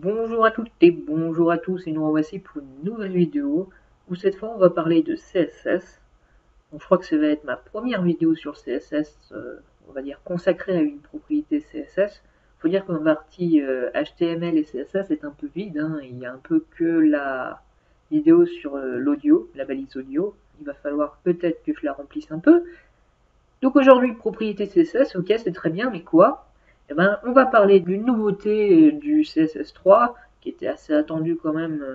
Bonjour à toutes et bonjour à tous et nous revoici pour une nouvelle vidéo où cette fois on va parler de CSS. Donc je crois que ça va être ma première vidéo sur CSS, on va dire consacrée à une propriété CSS. Faut dire que ma partie HTML et CSS est un peu vide, hein, il y a un peu que la vidéo sur l'audio, la balise audio. Il va falloir peut-être que je la remplisse un peu. Donc aujourd'hui, propriété CSS, ok, c'est très bien, mais quoi? Eh ben, on va parler d'une nouveauté du CSS3, qui était assez attendue quand même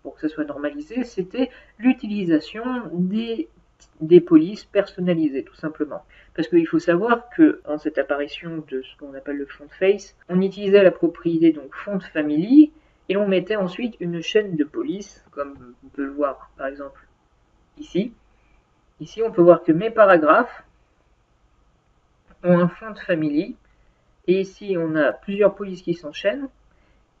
pour que ça soit normalisé, c'était l'utilisation des polices personnalisées, tout simplement. Parce qu'il faut savoir que en cette apparition de ce qu'on appelle le font face, on utilisait la propriété donc font family, et on mettait ensuite une chaîne de police, comme on peut le voir par exemple ici. Ici, on peut voir que mes paragraphes ont un font family, et ici on a plusieurs polices qui s'enchaînent,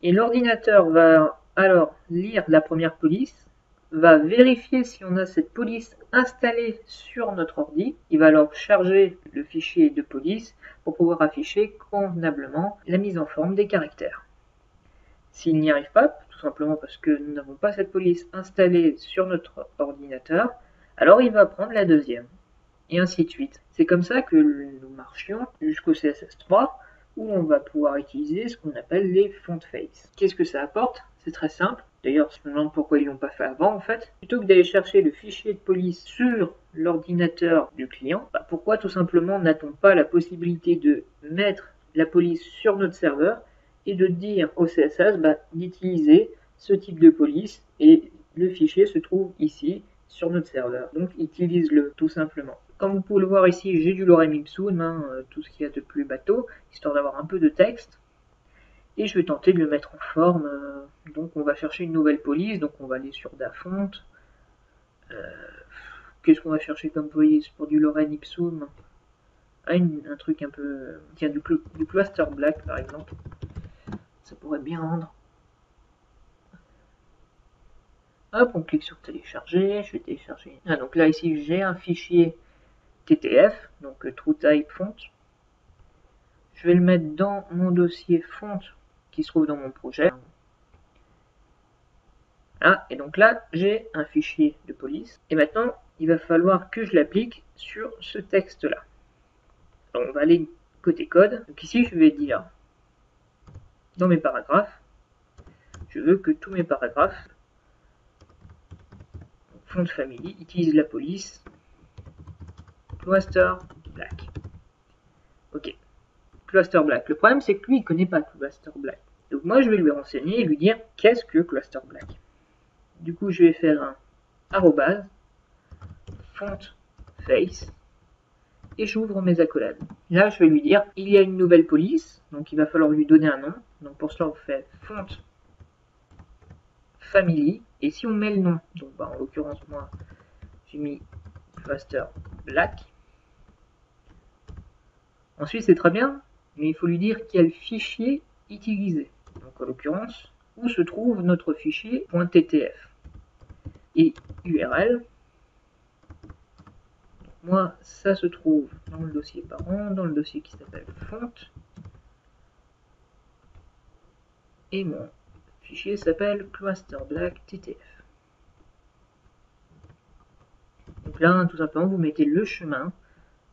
et l'ordinateur va alors lire la première police, va vérifier si on a cette police installée sur notre ordi, il va alors charger le fichier de police pour pouvoir afficher convenablement la mise en forme des caractères. S'il n'y arrive pas, tout simplement parce que nous n'avons pas cette police installée sur notre ordinateur, alors il va prendre la deuxième, et ainsi de suite. C'est comme ça que nous marchions jusqu'au CSS3, où on va pouvoir utiliser ce qu'on appelle les font face. Qu'est-ce que ça apporte? C'est très simple. D'ailleurs, je me demande pourquoi ils l'ont pas fait avant en fait. Plutôt que d'aller chercher le fichier de police sur l'ordinateur du client, pourquoi tout simplement n'a-t-on pas la possibilité de mettre la police sur notre serveur et de dire au CSS d'utiliser ce type de police, et le fichier se trouve ici sur notre serveur. Donc utilise-le tout simplement. Comme vous pouvez le voir ici, j'ai du lorem ipsum, hein, tout ce qu'il y a de plus bateau, histoire d'avoir un peu de texte. Et je vais tenter de le mettre en forme. Donc on va chercher une nouvelle police, donc on va aller sur Dafont. Qu'est-ce qu'on va chercher comme police pour du lorem ipsum? Un truc un peu... Tiens, du cluster black par exemple. Ça pourrait bien rendre. Hop, on clique sur télécharger, je vais télécharger. Ah, donc là ici j'ai un fichier TTF, donc TrueType Font. Je vais le mettre dans mon dossier font qui se trouve dans mon projet. Ah, et donc là, j'ai un fichier de police. Et maintenant, il va falloir que je l'applique sur ce texte-là. Donc on va aller côté code. Donc ici, je vais dire, dans mes paragraphes, je veux que tous mes paragraphes, font family, utilisent la police cluster black. Ok. Cluster black. Le problème, c'est que lui, il ne connaît pas cluster black. Donc moi, je vais lui renseigner et lui dire qu'est-ce que cluster black. Du coup, je vais faire un arrobase font face et j'ouvre mes accolades. Là, je vais lui dire il y a une nouvelle police, donc il va falloir lui donner un nom. Donc pour cela, on fait font family, et si on met le nom, donc en l'occurrence, moi, j'ai mis cluster black. Ensuite, c'est très bien, mais il faut lui dire quel fichier utiliser. Donc en l'occurrence, où se trouve notre fichier .ttf et URL. Moi, ça se trouve dans le dossier parent, dans le dossier qui s'appelle font, et mon fichier s'appelle clusterblack.ttf. Donc là, tout simplement, vous mettez le chemin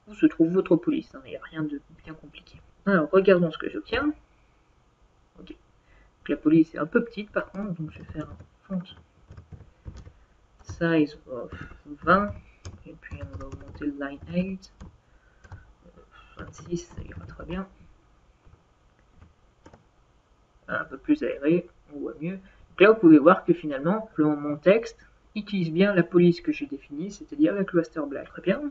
où se trouve votre police. Il n'y a rien de bien compliqué. Alors, regardons ce que j'obtiens. Ok. Donc, la police est un peu petite par contre, donc je vais faire un font size of 20, et puis on va augmenter le line 8, 26, ça ira très bien. Un peu plus aéré, on voit mieux. Donc là, vous pouvez voir que finalement, mon texte utilise bien la police que j'ai définie, c'est-à-dire la cluster black. Très bien.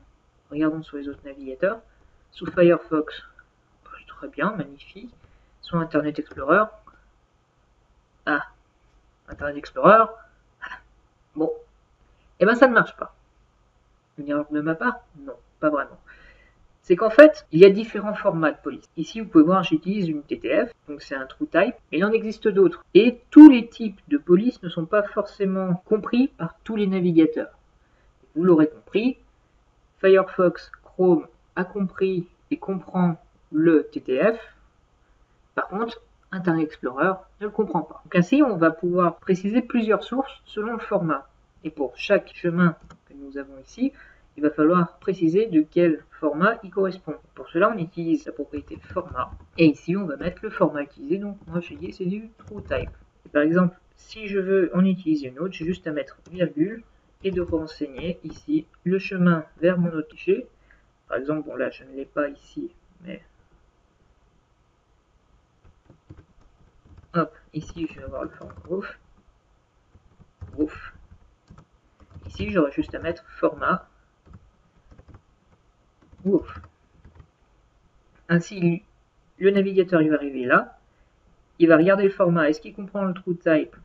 Regardons sur les autres navigateurs. Sous Firefox, très bien, magnifique. Sur Internet Explorer. Ah, Internet Explorer. Bon, et ben ça ne marche pas. Une erreur de ma part? Non, pas vraiment. C'est qu'en fait, il y a différents formats de police. Ici, vous pouvez voir, j'utilise une TTF, donc c'est un TrueType, mais il en existe d'autres. Et tous les types de police ne sont pas forcément compris par tous les navigateurs. Vous l'aurez compris, Firefox, Chrome a compris et comprend le TTF. Par contre, Internet Explorer ne le comprend pas. Donc ainsi, on va pouvoir préciser plusieurs sources selon le format. Et pour chaque chemin que nous avons ici, il va falloir préciser de quel format il correspond. Pour cela, on utilise la propriété format. Et ici, on va mettre le format utilisé. Donc moi, je dis c'est du TrueType. Et par exemple, si je veux en utiliser une autre, j'ai juste à mettre virgule et de renseigner ici le chemin vers mon autre fichier. Par exemple, bon là, je ne l'ai pas ici, mais hop, ici, je vais avoir le format WOF. WOF. Ici, j'aurai juste à mettre format WOF. Ainsi, le navigateur il va arriver là, il va regarder le format, est-ce qu'il comprend le TrueType?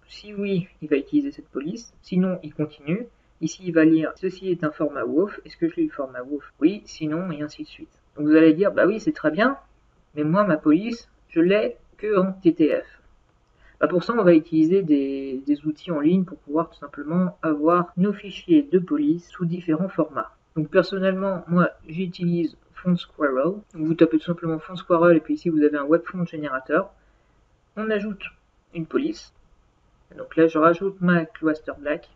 Si oui, il va utiliser cette police, sinon il continue. Ici, il va lire, ceci est un format WOF, est-ce que je lis le format WOF? Oui, sinon, et ainsi de suite. Donc vous allez dire, bah oui, c'est très bien, mais moi, ma police, je l'ai que en TTF. Bah pour ça, on va utiliser des outils en ligne pour pouvoir tout simplement avoir nos fichiers de police sous différents formats. Donc personnellement, moi, j'utilise FontSquirrel. Vous tapez tout simplement FontSquirrel et puis ici, vous avez un webfont générateur. On ajoute une police. Donc là, je rajoute ma Cloister Black.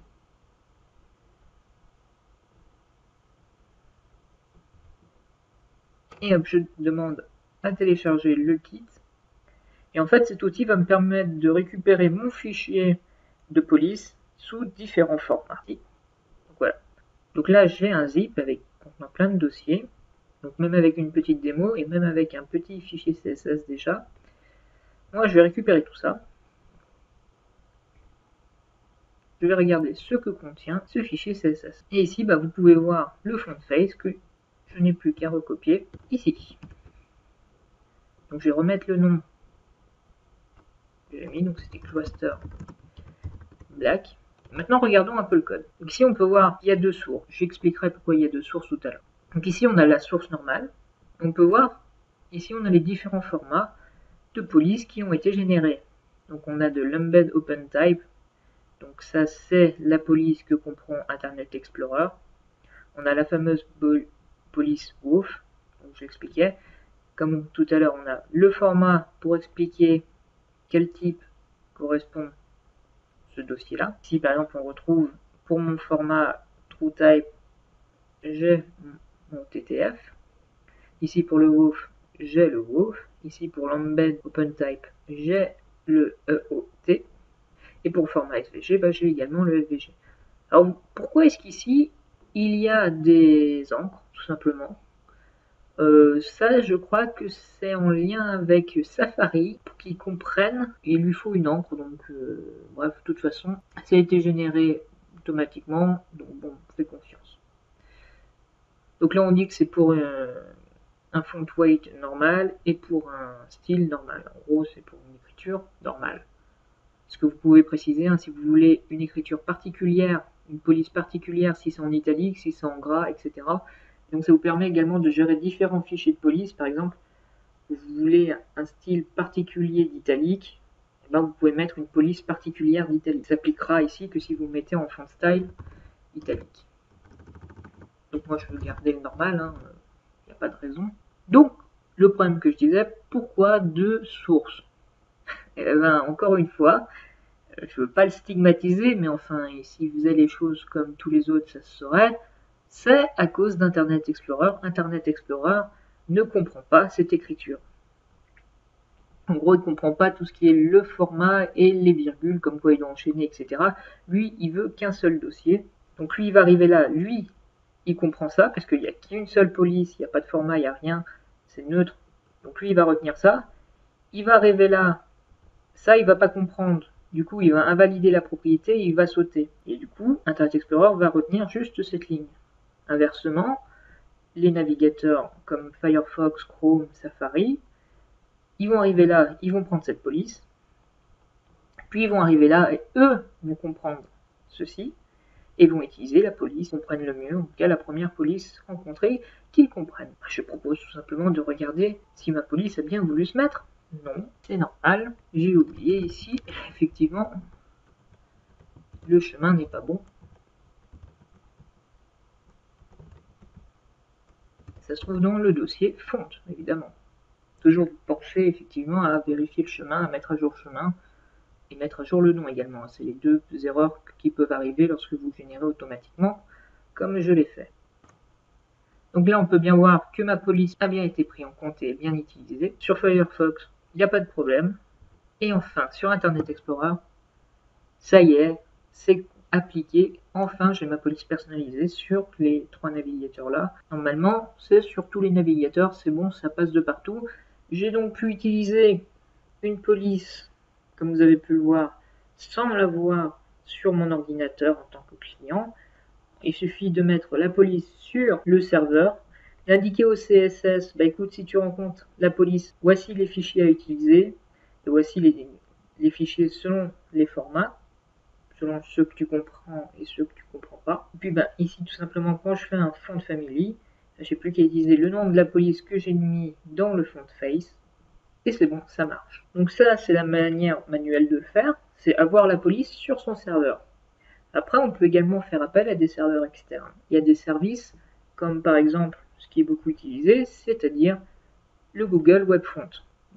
Et hop, je demande à télécharger le kit. Et en fait, cet outil va me permettre de récupérer mon fichier de police sous différents formats. Donc voilà. Donc là, j'ai un zip avec contenant plein de dossiers. Donc même avec une petite démo et même avec un petit fichier CSS déjà. Moi, je vais récupérer tout ça. Je vais regarder ce que contient ce fichier CSS. Et ici, bah, vous pouvez voir le font face que je n'ai plus qu'à recopier ici. Donc je vais remettre le nom que j'ai mis, donc c'était Cloister Black. Maintenant, regardons un peu le code. Donc ici, on peut voir qu'il y a deux sources. J'expliquerai pourquoi il y a deux sources tout à l'heure. Donc ici, on a la source normale. On peut voir, ici, on a les différents formats de police qui ont été générés. Donc on a de l'embed OpenType. Donc ça, c'est la police que comprend Internet Explorer. On a la fameuse police WOF, donc je l'expliquais. Comme tout à l'heure, on a le format pour expliquer quel type correspond ce dossier-là. Si par exemple on retrouve pour mon format TrueType, j'ai mon TTF. Ici pour le WOF, j'ai le WOF. Ici pour l'embed OpenType, j'ai le EOT. Et pour le format SVG, bah, j'ai également le SVG. Alors pourquoi est-ce qu'ici il y a des encres, tout simplement? Ça, je crois que c'est en lien avec Safari. Pour qu'ils comprennent, il lui faut une encre. Donc, bref, de toute façon, ça a été généré automatiquement. Donc, bon, on fait confiance. Donc là, on dit que c'est pour un font weight normal et pour un style normal. En gros, c'est pour une écriture normale. Ce que vous pouvez préciser, hein, si vous voulez une écriture particulière, une police particulière, si c'est en italique, si c'est en gras, etc. Donc ça vous permet également de gérer différents fichiers de police. Par exemple, vous voulez un style particulier d'italique, eh ben vous pouvez mettre une police particulière d'italique. Ça s'appliquera ici que si vous mettez en font style italique. Donc moi je veux garder le normal, il n'y a pas de raison. Donc le problème que je disais, pourquoi deux sources? Eh ben encore une fois, je ne veux pas le stigmatiser, mais enfin, s'il faisait les choses comme tous les autres, ça se saurait. C'est à cause d'Internet Explorer. Internet Explorer ne comprend pas cette écriture. En gros, il ne comprend pas tout ce qui est le format et les virgules, comme quoi il doit enchaîner, etc. Lui, il veut qu'un seul dossier. Donc lui, il va arriver là. Lui, il comprend ça, parce qu'il n'y a qu'une seule police, il n'y a pas de format, il n'y a rien. C'est neutre. Donc lui, il va retenir ça. Il va arriver là. Ça, il ne va pas comprendre. Du coup, il va invalider la propriété et il va sauter. Et du coup, Internet Explorer va retenir juste cette ligne. Inversement, les navigateurs comme Firefox, Chrome, Safari, ils vont arriver là, ils vont prendre cette police, puis ils vont arriver là et eux vont comprendre ceci et vont utiliser la police, comprennent le mieux, en tout cas la première police rencontrée, qu'ils comprennent. Je propose tout simplement de regarder si ma police a bien voulu se mettre. Non, c'est normal. J'ai oublié ici, effectivement, le chemin n'est pas bon. Ça se trouve dans le dossier fonte, évidemment. Toujours penser effectivement à vérifier le chemin, à mettre à jour le chemin et mettre à jour le nom également. C'est les deux erreurs qui peuvent arriver lorsque vous générez automatiquement, comme je l'ai fait. Donc là, on peut bien voir que ma police a bien été prise en compte et bien utilisée. Sur Firefox, il n'y a pas de problème. Et enfin, sur Internet Explorer, ça y est, c'est appliqué. Enfin, j'ai ma police personnalisée sur les 3 navigateurs là. Normalement, c'est sur tous les navigateurs, c'est bon, ça passe de partout. J'ai donc pu utiliser une police, comme vous avez pu le voir, sans l'avoir sur mon ordinateur en tant que client. Il suffit de mettre la police sur le serveur, d'indiquer au CSS, bah écoute, si tu rencontres la police, voici les fichiers à utiliser, et voici les fichiers selon les formats, selon ceux que tu comprends et ceux que tu comprends pas. Et puis bah, ici, tout simplement, quand je fais un font family, j'ai plus qu'à utiliser le nom de la police que j'ai mis dans le font face, et c'est bon, ça marche. Donc ça, c'est la manière manuelle de le faire, c'est avoir la police sur son serveur. Après, on peut également faire appel à des serveurs externes. Il y a des services, comme par exemple, ce qui est beaucoup utilisé, c'est-à-dire le Google Webfront.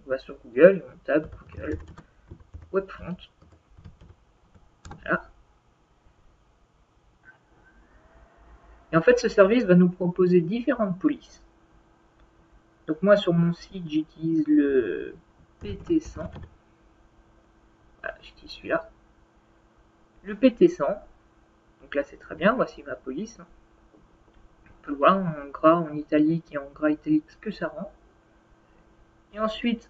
On va sur Google et on tape Google Webfront. Voilà. Et en fait, ce service va nous proposer différentes polices. Donc moi, sur mon site, j'utilise le PT100. Voilà, j'utilise celui-là. Le PT100. Donc là, c'est très bien. Voici ma police. On peut le voir en gras, en italique et en gras italique ce que ça rend. Et ensuite,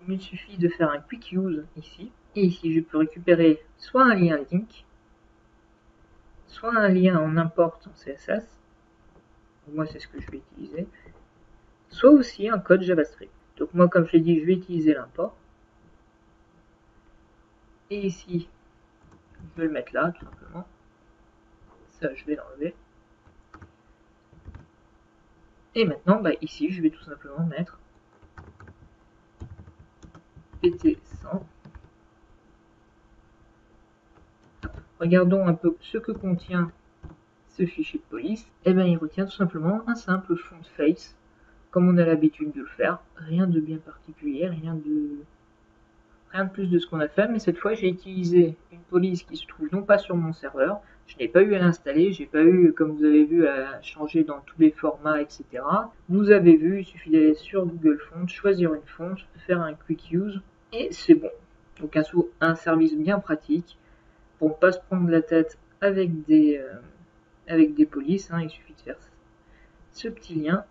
il me suffit de faire un quick use ici. Et ici, je peux récupérer soit un lien link, soit un lien en import en CSS. Moi, c'est ce que je vais utiliser. Soit aussi un code JavaScript. Donc moi, comme je l'ai dit, je vais utiliser l'import. Et ici, je vais le mettre là, tout simplement. Ça, je vais l'enlever. Et maintenant, bah, ici, je vais tout simplement mettre PT100. Regardons un peu ce que contient ce fichier de police. Et bien, il retient tout simplement un simple font face, comme on a l'habitude de le faire. Rien de bien particulier, rien de plus de ce qu'on a fait, mais cette fois j'ai utilisé une police qui se trouve non pas sur mon serveur, je n'ai pas eu à l'installer, j'ai pas eu, comme vous avez vu, à changer dans tous les formats, etc. Vous avez vu, il suffit d'aller sur Google Fonts, choisir une fonte, faire un quick use, et c'est bon. Donc un service bien pratique, pour ne pas se prendre la tête avec des polices, hein, il suffit de faire ce petit lien,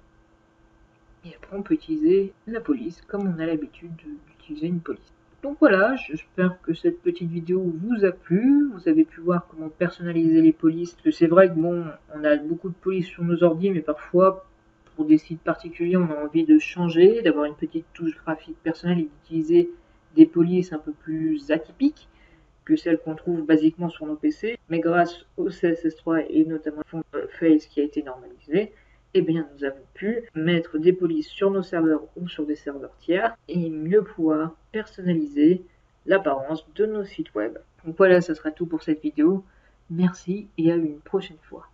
et après on peut utiliser la police comme on a l'habitude d'utiliser une police. Donc voilà, j'espère que cette petite vidéo vous a plu. Vous avez pu voir comment personnaliser les polices. Parce que c'est vrai que bon, on a beaucoup de polices sur nos ordi, mais parfois, pour des sites particuliers, on a envie de changer, d'avoir une petite touche graphique personnelle et d'utiliser des polices un peu plus atypiques que celles qu'on trouve basiquement sur nos PC. Mais grâce au CSS3 et notamment au font face qui a été normalisé, eh bien, nous avons pu mettre des polices sur nos serveurs ou sur des serveurs tiers et mieux pouvoir personnaliser l'apparence de nos sites web. Donc voilà, ce sera tout pour cette vidéo. Merci et à une prochaine fois.